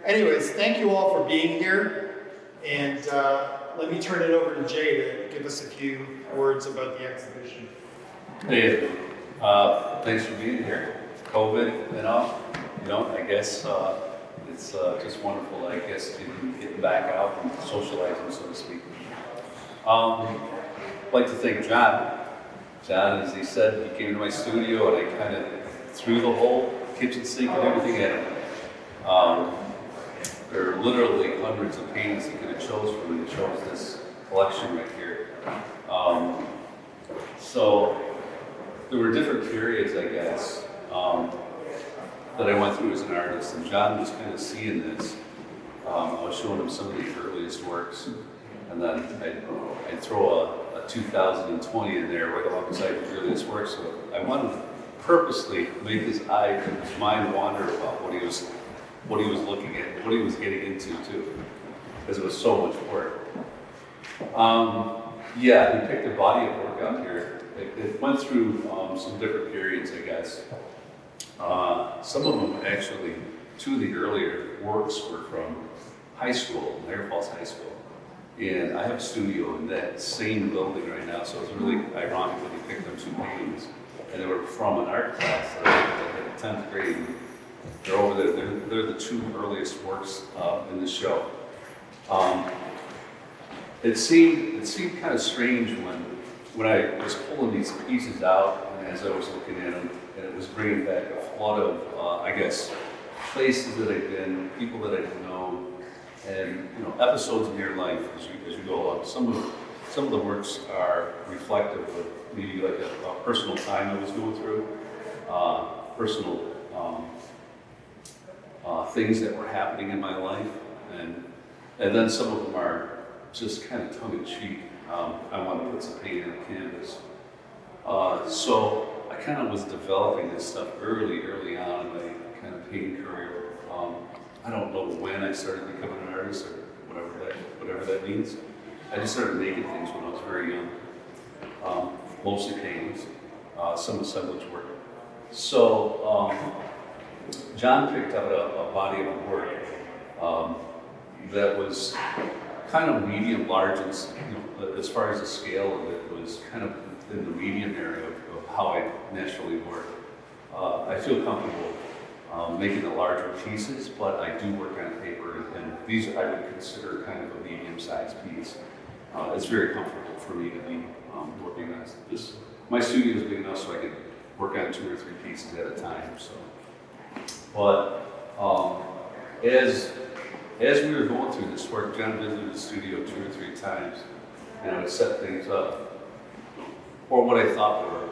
Anyways, thank you all for being here. And let me turn it over to Jay to give us a few words about the exhibition. Hey, thanks for being here. COVID and all, I guess it's just wonderful, I guess, getting back out and socializing, so to speak. I'd like to thank John. John, as he said, he came to my studio and I kind of threw the whole kitchen sink and everything at him. There are literally hundreds of paintings he could have chose from, and he chose this collection right here. So there were different periods, I guess, that I went through as an artist, and John was kind of seeing this. I was showing him some of the earliest works, and then I'd throw a 2020 in there right alongside the earliest works. So I wanted to purposely make his mind wander about what he was looking at, what he was getting into too, because it was so much work. Yeah, he picked a body of work out here. It went through some different periods, I guess. Some of them actually, two of the earlier works were from high school, Niagara Falls High School. And I have a studio in that same building right now, so it's really ironic that he picked up two paintings. And they were from an art class that I had in 10th grade. They're over there. They're the two earliest works in the show. It seemed kind of strange when I was pulling these pieces out, and as I was looking at them, and it was bringing back a flood of, I guess, places that I've been, people that I've known, and episodes in your life as you go along. Some of the works are reflective of maybe like a personal time I was going through, personal things that were happening in my life, and then some of them are just kind of tongue-in-cheek. I want to put some paint in the canvas. So I kind of was developing this stuff early on in my kind of painting career. I don't know when I started becoming an artist or whatever that means. I just started making things when I was very young, mostly paintings, some assemblage work. So John picked up a body of work that was kind of medium large, and as far as the scale of it was kind of in the medium area of how I naturally work. I feel comfortable making the larger pieces, but I do work on paper, and these I would consider kind of a medium-sized piece. It's very comfortable for me to be working on this. My studio is big enough so I could work on 2 or 3 pieces at a time. So, but as we were going through this work, John visited the studio 2 or 3 times, and I would set things up, or what I thought were,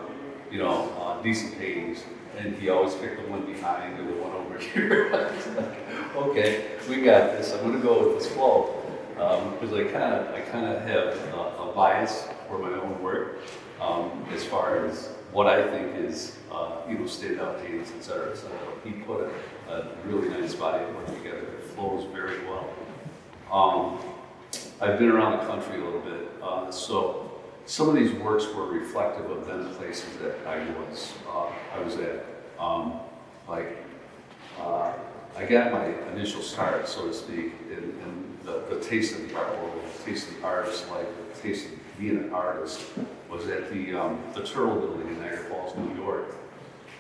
decent paintings, and he always picked the one behind or the one over here. I was like, okay, we got this. I'm going to go with this flow, because I kind of have a bias for my own work as far as what I think is, standout paintings, etc. So he put a really nice body of work together that flows very well. I've been around the country a little bit, so some of these works were reflective of then places that I was at. I got my initial start, so to speak, in the taste of the art world, the taste of the artist life, the taste of being an artist was at the Turtle Building in Niagara Falls, New York.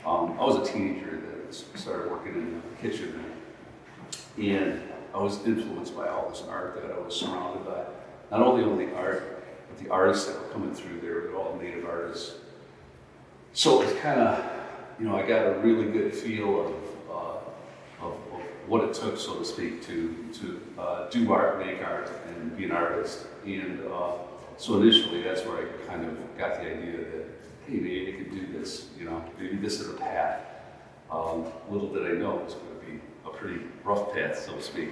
I was a teenager that started working in the kitchen there, and I was influenced by all this art that I was surrounded by. Not only the art, but the artists that were coming through there were all native artists. So it was kind of, I got a really good feel of what it took, so to speak, to do art, make art, and be an artist. And so initially, that's where I kind of got the idea that, hey, maybe I could do this. Maybe this is a path. Little did I know it was going to be a pretty rough path, so to speak.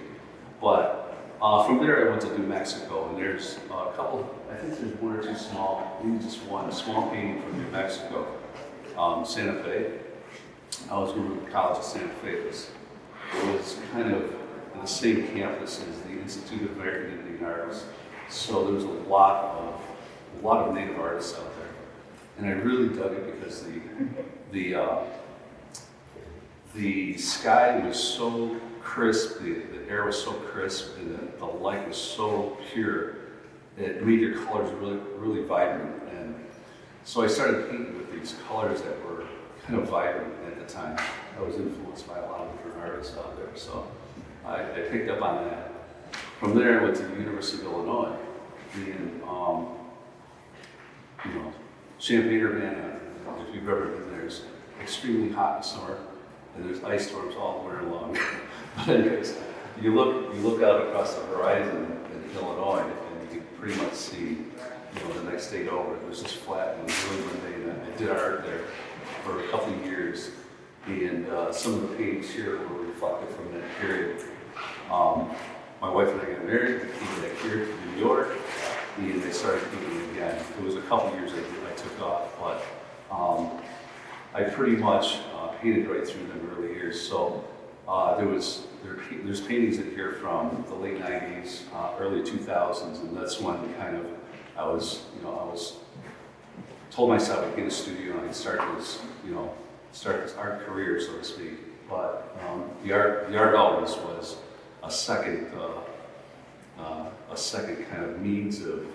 But from there, I went to New Mexico, and there's a couple. I think there's 1 or 2 small, maybe just one small painting from New Mexico, Santa Fe. I was going to the College of Santa Fe. It was kind of on the same campus as the Institute of American Indian Artists, so there was a lot of native artists out there, and I really dug it because the sky was so crisp, the air was so crisp, and the light was so pure. It made your colors really, really vibrant. And so I started painting with these colors that were kind of vibrant at the time. I was influenced by a lot of different artists out there, so I picked up on that. From there, I went to the University of Illinois, and Champaign-Urbana, if you've ever been there, is extremely hot in the summer, and there's ice storms all winter long. But anyways, you look out across the horizon in Illinois, and you can pretty much see, the next state over. It was just flat and really mundane. I did art there for a couple of years, and some of the paintings here were reflected from that period. My wife and I got married, we came back here to New York, and they started painting again. It was a couple of years I took off, but I pretty much painted right through them early years. So there's paintings in here from the late 90s, early 2000s, and that's when I was told myself I'd get a studio and I'd start this art career, so to speak. But the art always was a second kind of means of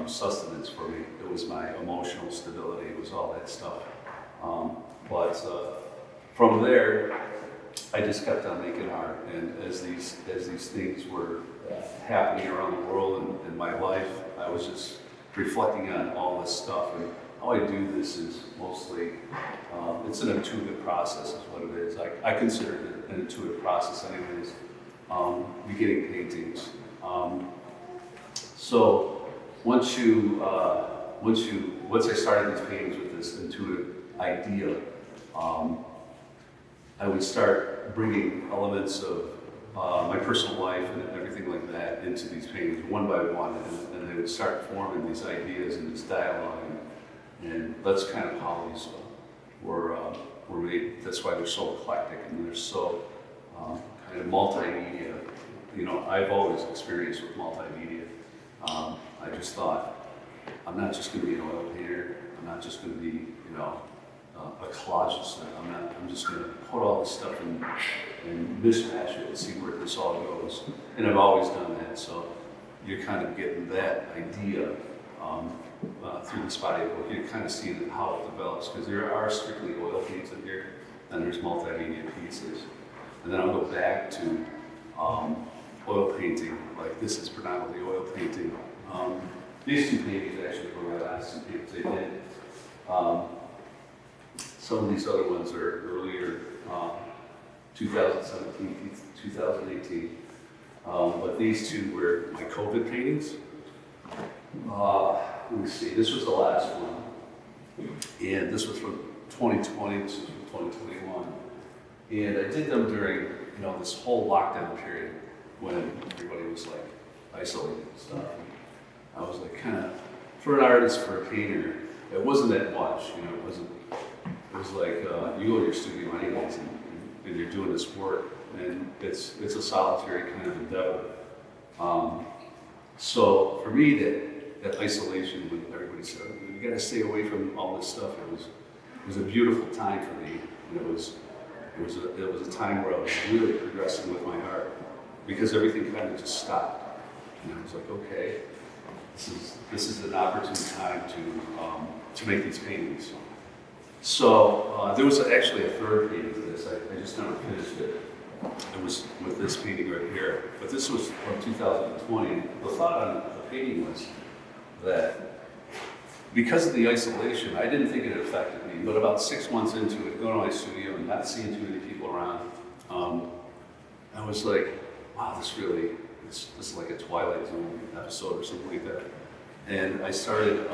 sustenance for me. It was my emotional stability. It was all that stuff. But from there, I just kept on making art, and as these things were happening around the world in my life, I was just reflecting on all this stuff. And how I do this is mostly, it's an intuitive process is what it is. I consider it an intuitive process anyways, beginning paintings. So once I started these paintings with this intuitive idea, I would start bringing elements of my personal life and everything like that into these paintings one by one, and they would start forming these ideas and this dialogue, and that's kind of how these were made. That's why they're so eclectic and they're so kind of multimedia. I've always experienced with multimedia. I just thought, I'm not just going to be an oil painter. I'm not just going to be, a collagist. I'm just going to put all this stuff in and mismatch it and see where this all goes. And I've always done that. So you're kind of getting that idea through this body of work. You're kind of seeing how it develops, because there are strictly oil paints in here, and there's multimedia pieces. And then I'll go back to oil painting. Like this is predominantly oil painting. These two paintings actually were my last two paintings I did. Some of these other ones are earlier, 2017, 2018. But these two were my COVID paintings. Let me see, this was the last one. And this was from 2020, this was from 2021. And I did them during, this whole lockdown period when everybody was like isolated and stuff. I was like kind of, for an artist, for a painter, it wasn't that much, it was like, you go to your studio anyways and you're doing this work, and it's a solitary kind of endeavor. So for me, that isolation, when everybody said, you gotta stay away from all this stuff, it was a beautiful time for me. And it was a time where I was really progressing with my art, because everything kind of just stopped. And I was like, okay, this is an opportune time to make these paintings. So there was actually a third painting to this. I just never finished it. It was with this painting right here. But this was from 2020. The thought on the painting was that because of the isolation, I didn't think it affected me. But about 6 months into it, going to my studio and not seeing too many people around, I was like, wow, this is like a Twilight Zone episode or something like that. And I started,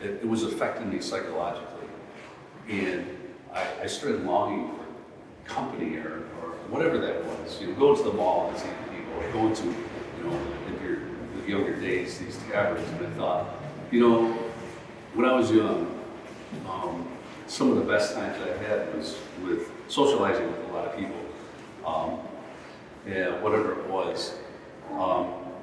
it was affecting me psychologically. And I started longing for company or whatever that was. Going to the mall and seeing people, or going to, in your younger days, these taverns. And I thought, when I was young, some of the best times I had was with socializing with a lot of people, and whatever it was.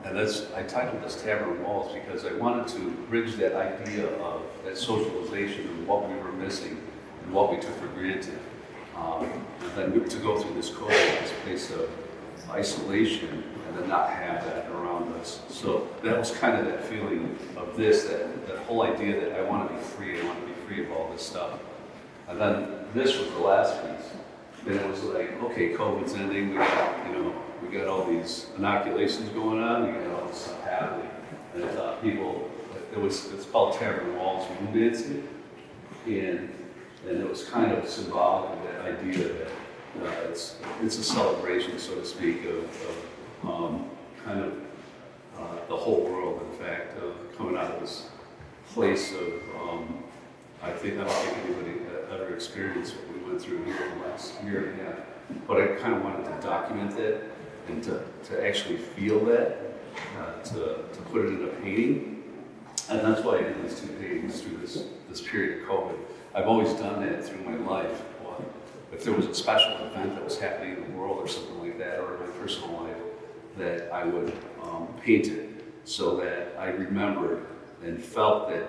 And I titled this Tavern Walls because I wanted to bridge that idea of that socialization and what we were missing and what we took for granted. And then to go through this COVID, this place of isolation, and then not have that around us. So that was kind of that feeling of this, that whole idea that I want to be free, I want to be free of all this stuff. And then this was the last piece. Then it was like, okay, COVID's ending, we got all these inoculations going on, we got all this stuff happening. And I thought people, it's called Tavern Walls Moon Dancing. And it was kind of symbolic of that idea that it's a celebration, so to speak, of kind of the whole world, in fact, coming out of this place of, I don't think anybody ever experienced what we went through here in the last year and a half. But I kind of wanted to document that and to actually feel that, to put it in a painting. And that's why I did these two paintings through this period of COVID. I've always done that through my life. If there was a special event that was happening in the world or something like that, or in my personal life, that I would paint it so that I remembered and felt that,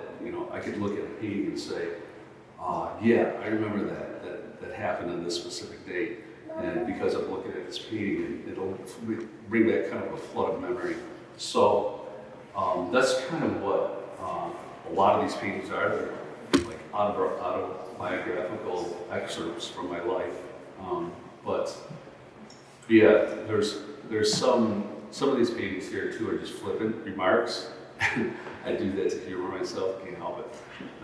I could look at a painting and say, yeah, I remember that happened on this specific date. And because I'm looking at this painting, it'll bring back kind of a flood of memory. So that's kind of what a lot of these paintings are. They're like autobiographical excerpts from my life. But yeah, there's some of these paintings here too are just flippant remarks. I do that to humor myself, can't help it.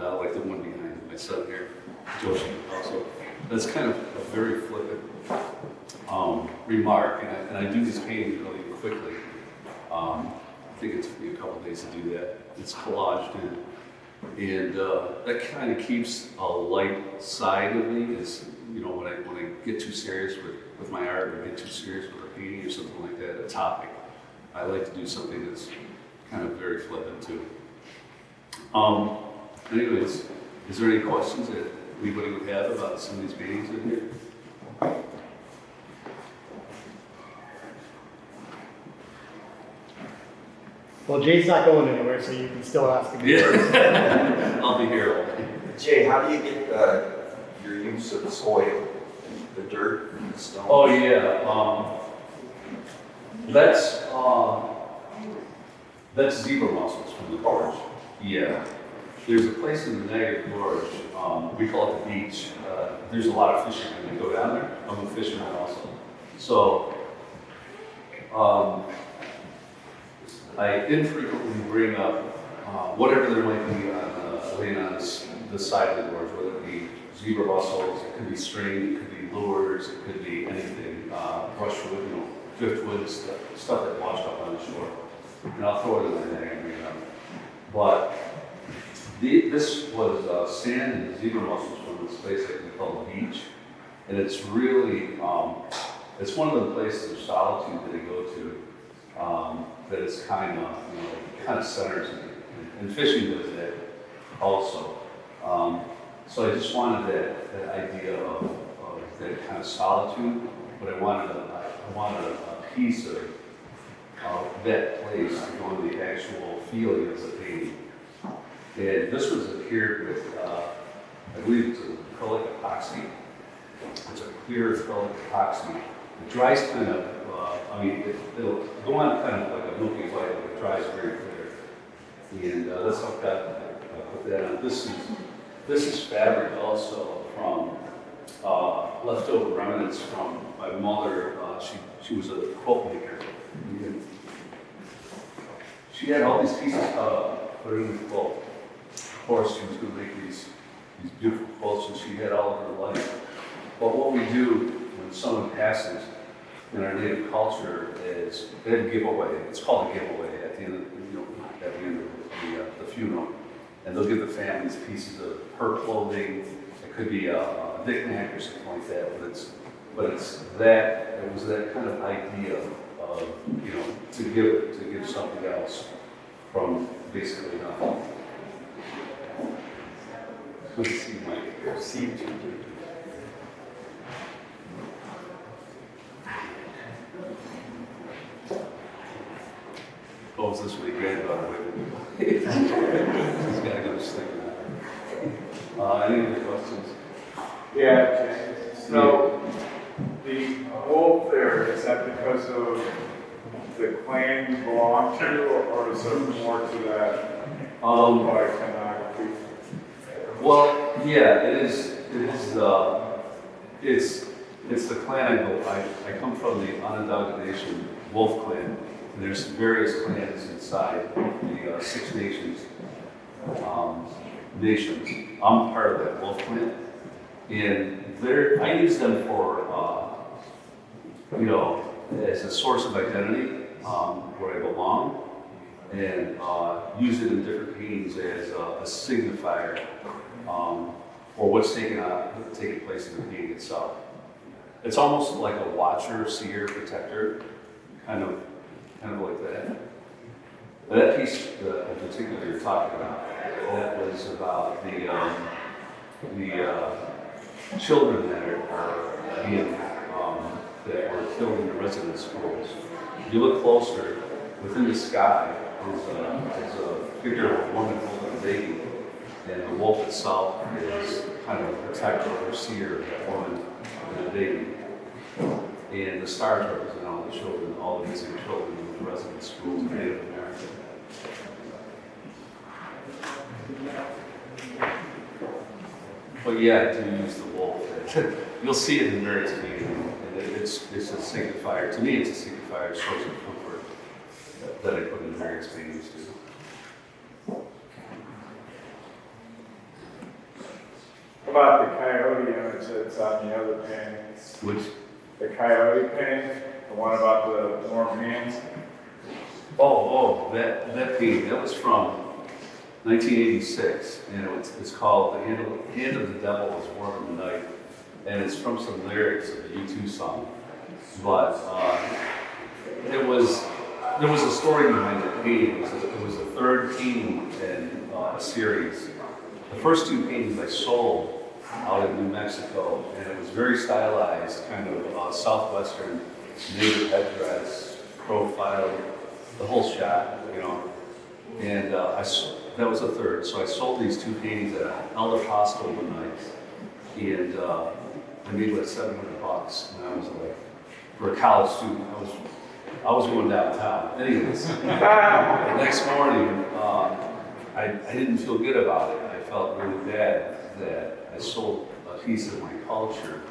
Like the one behind my son here, Joshi also. That's kind of a very flippant remark, and I do these paintings really quickly. I think it took me a couple of days to do that. It's collaged in, and that kind of keeps a light side of me. Is when I get too serious with my art, or get too serious with a painting or something like that, a topic, I like to do something that's kind of very flippant too. Anyways, is there any questions that anybody would have about some of these paintings in here? Well, Jay's not going anywhere, so you can still ask him. Yeah, I'll be here all day. Jay, how do you get your use of soil, the dirt, and the stone? Oh yeah, that's zebra mussels from the gorge. Yeah, there's a place in the Niagara Gorge. We call it the beach. There's a lot of fishermen that go down there. I'm a fisherman also, so I infrequently bring up whatever there might be laying on the side of the gorge, whether it be zebra mussels, it could be string, it could be lures, it could be anything, brushwood, driftwood, stuff that washed up on the shore. And I'll throw it in the net and bring it up. But this was sand and zebra mussels from this place that we call the beach. And it's really, it's one of the places of solitude that I go to. That is kind of centers me. And fishing does that also. So I just wanted that idea of that kind of solitude, but I wanted a piece of that place to go into the actual feeling of the painting. And this was appeared with, I believe it's acrylic epoxy. It's a clear acrylic epoxy. It dries kind of, it'll go on kind of like a milky white, but it dries very clear. And that's how I put that on. This is fabric also from leftover remnants from my mother. She was a quilt maker. And she had all these pieces put in the quilt. Of course, she was going to make these beautiful quilts, and she had all of her life. But what we do when someone passes in our native culture is they have a giveaway. It's called a giveaway at the end of the funeral, and they'll give the families pieces of her clothing. It could be a knick-knack or something like that, but it was that kind of idea of to give something else from basically nothing. Good to see Mike here. See you. Oh, is this really great about it? He's got to go to sleep now. Any other questions? Yeah. So, the wolf there, is that because of the clan you belong to, or is there more to that iconography? Well, yeah, it is. It's the clan I come from, the Onondage Nation Wolf Clan. And there's various clans inside the Six Nations nations. I'm part of that Wolf Clan, and I use them for as a source of identity where I belong, and use it in different paintings as a signifier for what's taking place in the painting itself. It's almost like a watcher, seer, protector, kind of like that. But that piece in particular you're talking about, that was about the children that are being that were killed in the residence schools. If you look closer, within the sky is a figure of a woman holding a baby, and the wolf itself is kind of a protector or seer of that woman and the baby. And the stars represent all the children, all the missing children in the residence schools in Native America. But yeah, I do use the wolf. You'll see it in various meetings. It's a signifier. To me, it's a signifier, source of comfort that I put in various paintings too. About the coyote image that's on the other paintings? Which? The coyote painting, the one about the warm hands? That painting, that was from 1986, and it's called The Hand of the Devil is Warm in the Night, and it's from some lyrics of the U2 song. But there was a story behind the painting. It was the third painting in a series. The first two paintings I sold out in New Mexico, and it was very stylized, kind of southwestern native headdress, profile, the whole shot, And that was the third. So I sold these two paintings at Elder Hostel one night, and I made like $700. And I was like, for a college student, I was going downtown. Anyways, the next morning, I didn't feel good about it. I felt really bad that I sold a piece of my culture,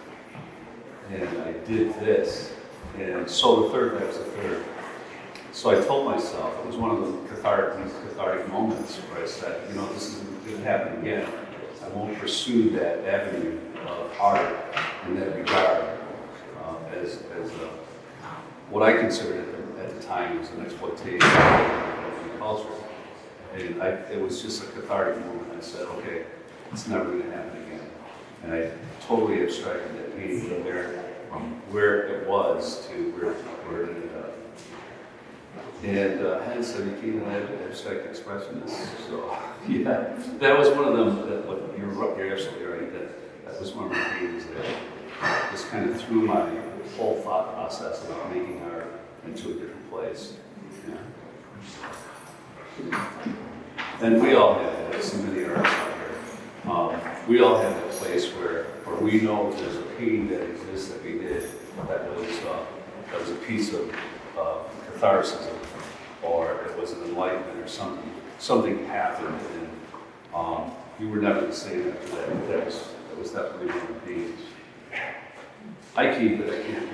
and I did this. And so that was the third. So I told myself, it was one of the cathartic moments where I said, this isn't going to happen again. I won't pursue that avenue of art in that regard as what I considered at the time was an exploitation of the culture. And it was just a cathartic moment. I said, okay, it's never going to happen again. And I totally abstracted that painting from there, from where it was to where it ended up. And hence I became an abstract expressionist. So yeah, that was one of them. You're absolutely right. That was one of my paintings that just kind of threw my whole thought process about making art into a different place. Yeah. And we all have that. So many artists out here. We all have that place where we know there's a painting that exists that we did that was a piece of catharsis, or it was an enlightenment, or something happened, and we were never the same after that. That was definitely one of the paintings. I keep it. I can't.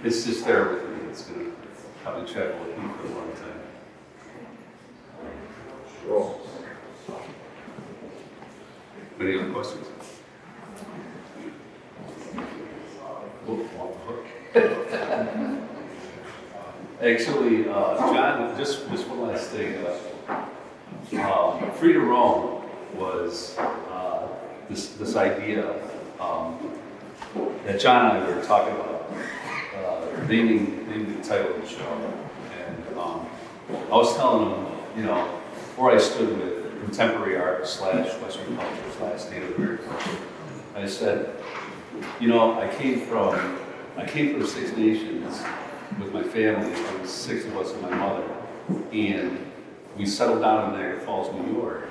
It's just there with me. It's gonna probably travel with me for a long time. Sure. Any other questions? Actually, John, just one last thing. Free to Roam was this idea that John and I were talking about, naming the title of the show. And I was telling him, where I stood with contemporary art / Western culture / Native American culture. I said, I came from Six Nations with my family. There was 6 of us and my mother, and we settled down in Niagara Falls, New York.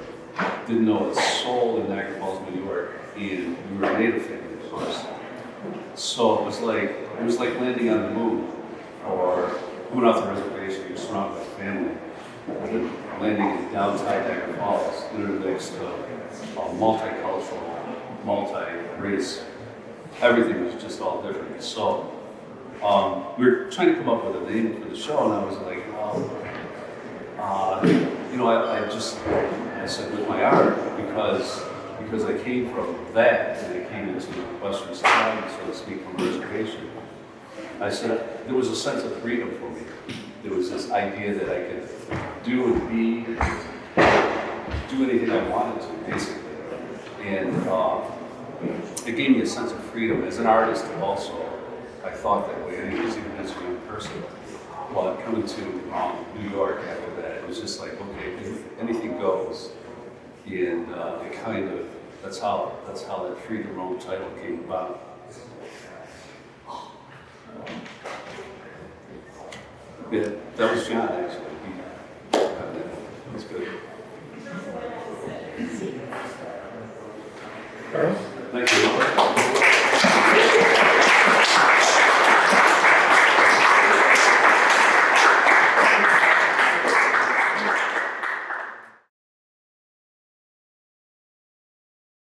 Didn't know a soul in Niagara Falls, New York, and we were a Native family. So it was like landing on the moon, or going off the reservation, you're surrounded by family, and then landing in downtown Niagara Falls, intermixed of multicultural, multi-race. Everything was just all different. So we were trying to come up with a name for the show, and I was like, you know, I said with my art, because I came from that, and I came into Western society, so to speak, from a reservation. I said there was a sense of freedom for me. There was this idea that I could do and be, do anything I wanted to, basically. And it gave me a sense of freedom. As an artist also, I thought that way, and it was even as a young person. But coming to New York after that, it was just like, okay, anything goes. And it kind of, that's how that Freedom Roam title came about. Yeah, that was John actually. That was good. Carl? Thank you.